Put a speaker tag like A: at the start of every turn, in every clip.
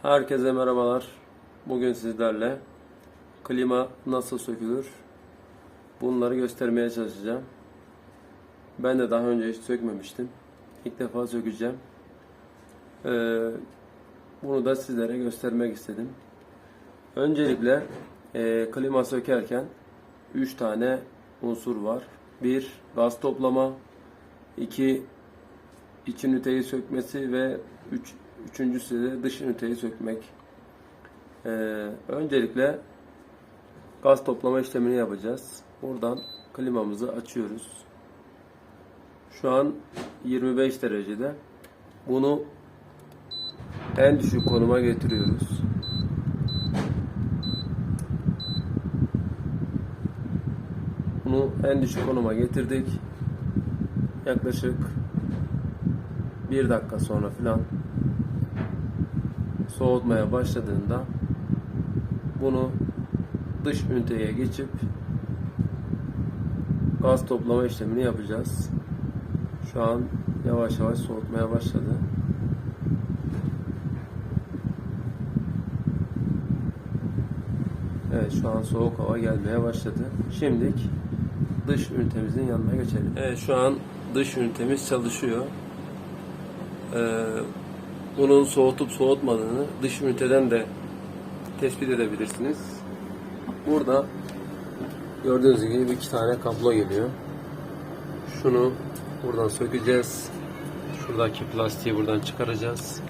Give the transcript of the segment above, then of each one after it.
A: Herkese merhabalar. Bugün sizlerle klima nasıl sökülür bunları göstermeye çalışacağım. Ben de daha önce hiç sökmemiştim. İlk defa sökeceğim. Bunu da sizlere göstermek istedim. Öncelikle klima sökerken 3 tane unsur var. 1. Gaz toplama, 2. İç üniteyi sökmesi ve üçüncüsü de dış üniteyi sökmek. Öncelikle gaz toplama işlemini yapacağız. Buradan klimamızı açıyoruz. Şu an 25 derecede. Bunu en düşük konuma getiriyoruz. Bunu en düşük konuma getirdik. Yaklaşık 1 dakika sonra filan soğutmaya başladığında bunu dış üniteye geçip gaz toplama işlemini yapacağız. Şu an yavaş yavaş soğutmaya başladı. Evet, şu an soğuk hava gelmeye başladı. Şimdilik dış ünitemizin yanına geçelim. Evet, şu an dış ünitemiz çalışıyor. Bunun soğutup soğutmadığını dış üniteden de tespit edebilirsiniz. Burada gördüğünüz gibi 2 tane kablo geliyor. Şunu buradan sökeceğiz. Şuradaki plastiği buradan çıkaracağız.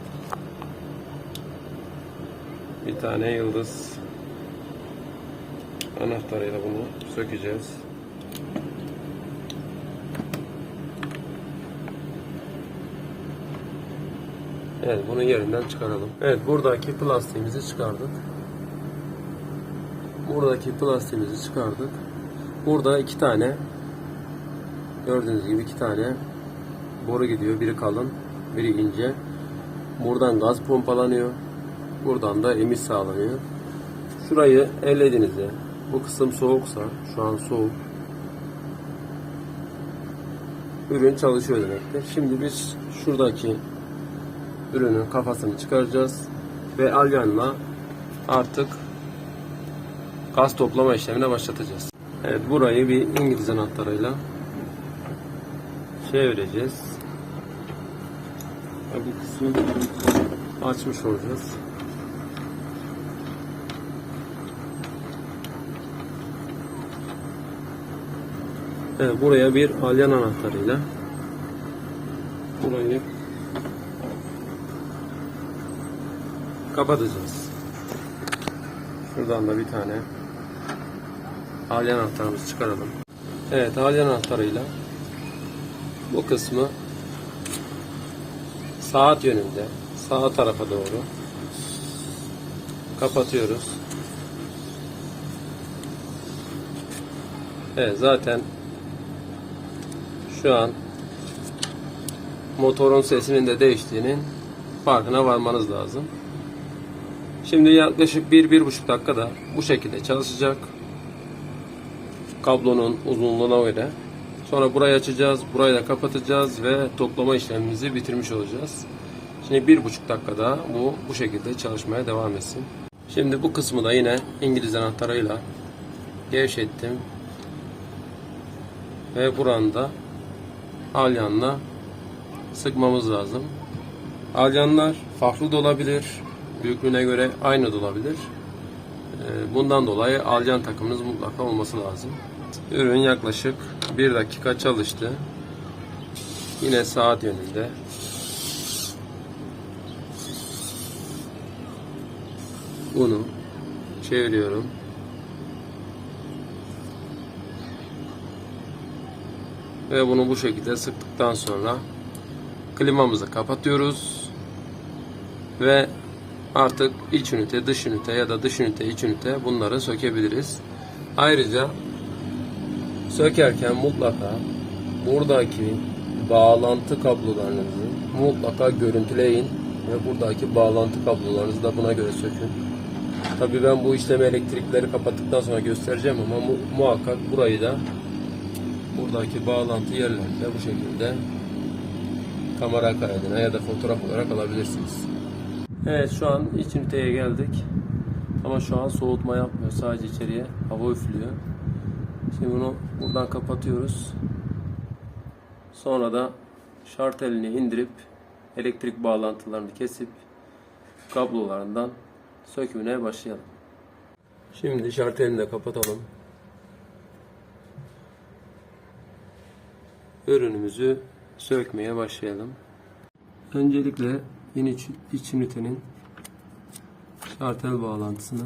A: Bir tane yıldız anahtarıyla bunu sökeceğiz. Evet, bunu yerinden çıkaralım. Evet, buradaki plastiğimizi çıkardık. Burada 2 tane, gördüğünüz gibi 2 tane boru gidiyor. Biri kalın, biri ince. Buradan gaz pompalanıyor. Buradan da emiş sağlanıyor. Şurayı ellediğinizde, bu kısım soğuksa, şu an soğuk, ürün çalışıyor demektir. Şimdi biz şuradaki ürünün kafasını çıkaracağız ve alyanla artık gaz toplama işlemine başlatacağız. Evet, burayı bir İngiliz anahtarıyla çevireceğiz ve bu kısmı açmış olacağız. Evet, buraya bir alyan anahtarıyla burayı kapatacağız. Şuradan da bir tane alyan anahtarımızı çıkaralım. Evet, alyan anahtarıyla bu kısmı saat yönünde, sağ tarafa doğru kapatıyoruz. Evet, zaten şu an motorun sesinin de değiştiğinin farkına varmanız lazım. Şimdi yaklaşık 1-1,5 dakikada bu şekilde çalışacak. Kablonun uzunluğuna göre. Sonra burayı açacağız, burayı da kapatacağız ve toplama işlemimizi bitirmiş olacağız. Şimdi 1,5 dakikada bu şekilde çalışmaya devam etsin. Şimdi bu kısmı da yine İngiliz anahtarıyla gevşettim. Ve buranı da alyanla sıkmamız lazım. Alyanlar farklı da olabilir. Büyüklüğüne göre aynı da olabilir. Bundan dolayı alyan takımınız mutlaka olması lazım. Ürün yaklaşık 1 dakika çalıştı. Yine saat yönünde. Bunu çeviriyorum. Ve bunu bu şekilde sıktıktan sonra klimamızı kapatıyoruz. Ve artık iç ünite, dış ünite ya da dış ünite, iç ünite bunları sökebiliriz. Ayrıca sökerken mutlaka buradaki bağlantı kablolarınızı mutlaka görüntüleyin ve buradaki bağlantı kablolarınızı da buna göre sökün. Tabii ben bu işlemi, elektrikleri kapattıktan sonra göstereceğim ama muhakkak burayı da, buradaki bağlantı yerlerini de bu şekilde kamera kaydına ya da fotoğraf olarak alabilirsiniz. Evet, şu an iç üniteye geldik. Ama şu an soğutma yapmıyor. Sadece içeriye hava üflüyor. Şimdi bunu buradan kapatıyoruz. Sonra da şartelini indirip elektrik bağlantılarını kesip kablolarından sökümüne başlayalım. Şimdi şartelini de kapatalım. Ürünümüzü sökmeye başlayalım. Öncelikle iç ünitenin şartel bağlantısını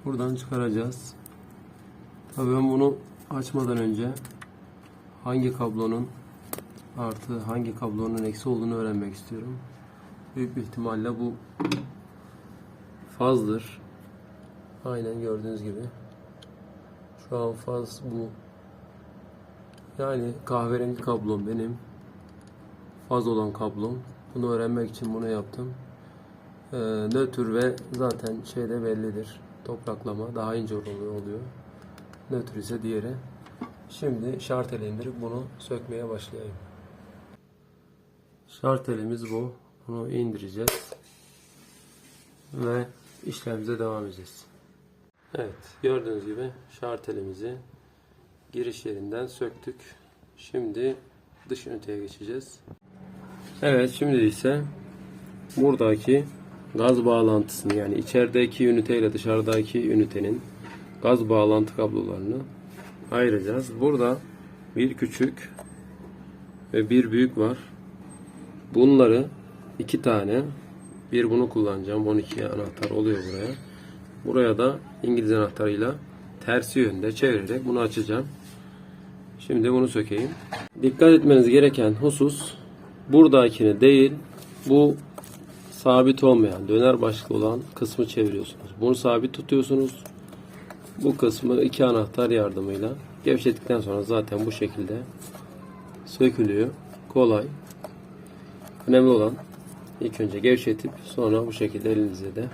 A: buradan çıkaracağız. Tabii ben bunu açmadan önce hangi kablonun artı hangi kablonun eksi olduğunu öğrenmek istiyorum. Büyük bir ihtimalle bu fazdır. Aynen gördüğünüz gibi. Şu an faz bu. Yani kahverengi kablom benim. Faz olan kablom. Bunu öğrenmek için bunu yaptım. Nötr ve zaten şeyde bellidir. Topraklama daha ince oluyor. Nötr ise diğeri. Şimdi şarteli indirip bunu sökmeye başlayayım. Şartelimiz bu. Bunu indireceğiz. Ve işlemimize devam edeceğiz. Evet, gördüğünüz gibi şartelimizi giriş yerinden söktük. Şimdi dış üniteye geçeceğiz. Evet, şimdi ise buradaki gaz bağlantısını, yani içerideki ünite ile dışarıdaki ünitenin gaz bağlantı kablolarını ayıracağız. Burada bir küçük ve bir büyük var. Bunları iki tane, bir bunu kullanacağım. 12 anahtar oluyor buraya. Buraya da İngiliz anahtarıyla tersi yönde çevirerek bunu açacağım. Şimdi bunu sökeyim. Dikkat etmeniz gereken husus, buradakini değil, bu sabit olmayan, döner başlıklı olan kısmı çeviriyorsunuz. Bunu sabit tutuyorsunuz. Bu kısmı iki anahtar yardımıyla gevşettikten sonra zaten bu şekilde sökülüyor. Kolay. Önemli olan ilk önce gevşetip sonra bu şekilde elinize de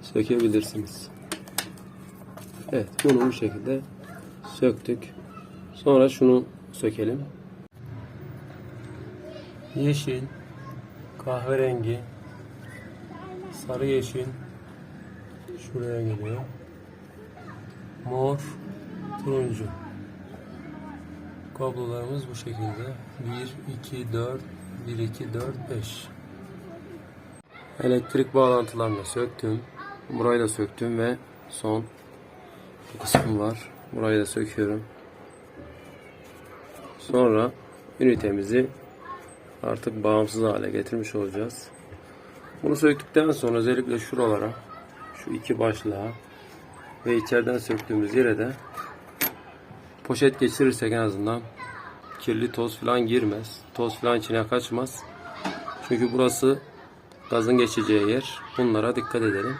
A: sökebilirsiniz. Evet, bunu bu şekilde söktük. Sonra şunu sökelim. Yeşil, kahverengi, sarı yeşil şuraya geliyor. Mor, turuncu. Kablolarımız bu şekilde. 1, 2, 4, 1, 2, 4, 5. Elektrik bağlantılarını söktüm. Burayı da söktüm ve son bu kısım var. Burayı da söküyorum. Sonra ünitemizi artık bağımsız hale getirmiş olacağız. Bunu söktükten sonra özellikle şuralara, şu iki başlığa ve içeriden söktüğümüz yere de poşet geçirirsek en azından kirli toz falan girmez. Toz falan içine kaçmaz. Çünkü burası gazın geçeceği yer. Bunlara dikkat edelim.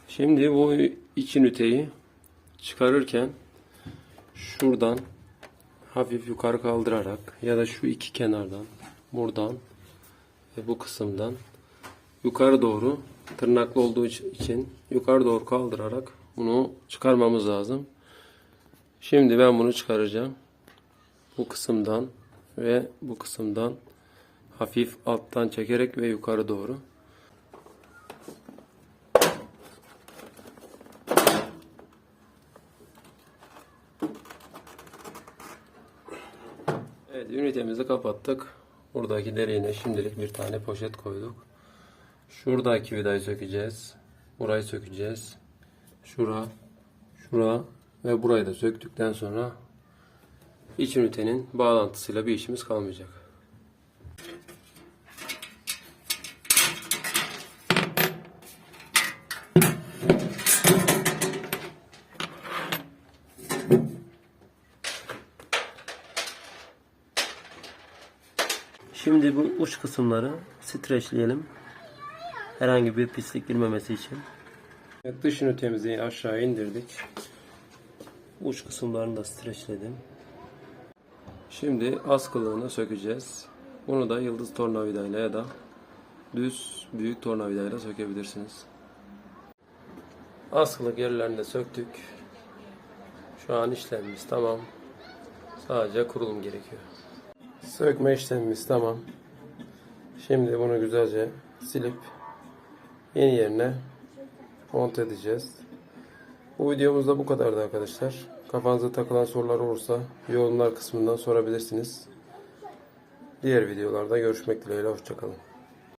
A: Şimdi bu iç üniteyi çıkarırken şuradan hafif yukarı kaldırarak ya da şu iki kenardan, buradan ve bu kısımdan yukarı doğru, tırnaklı olduğu için yukarı doğru kaldırarak bunu çıkarmamız lazım. Şimdi ben bunu çıkaracağım. Bu kısımdan ve bu kısımdan hafif alttan çekerek ve yukarı doğru. Evet, ünitemizi kapattık. Buradaki deliğine şimdilik bir tane poşet koyduk. Şuradaki vidayı sökeceğiz. Burayı sökeceğiz. Şura ve burayı da söktükten sonra iç ünitenin bağlantısıyla bir işimiz kalmayacak. Şimdi bu uç kısımları streçleyelim. Herhangi bir pislik girmemesi için. Evet, dış ünitemizi aşağı indirdik. Uç kısımlarını da streçledim. Şimdi askılığını sökeceğiz. Bunu da yıldız tornavidayla ya da düz büyük tornavidayla sökebilirsiniz. Askılık yerlerini de söktük. Şu an işlemimiz tamam. Sadece kurulum gerekiyor. Sökme işlemimiz tamam. Şimdi bunu güzelce silip yeni yerine monte edeceğiz. Bu videomuzda bu kadardı arkadaşlar. Kafanıza takılan sorular olursa yorumlar kısmından sorabilirsiniz. Diğer videolarda görüşmek dileğiyle. Hoşçakalın.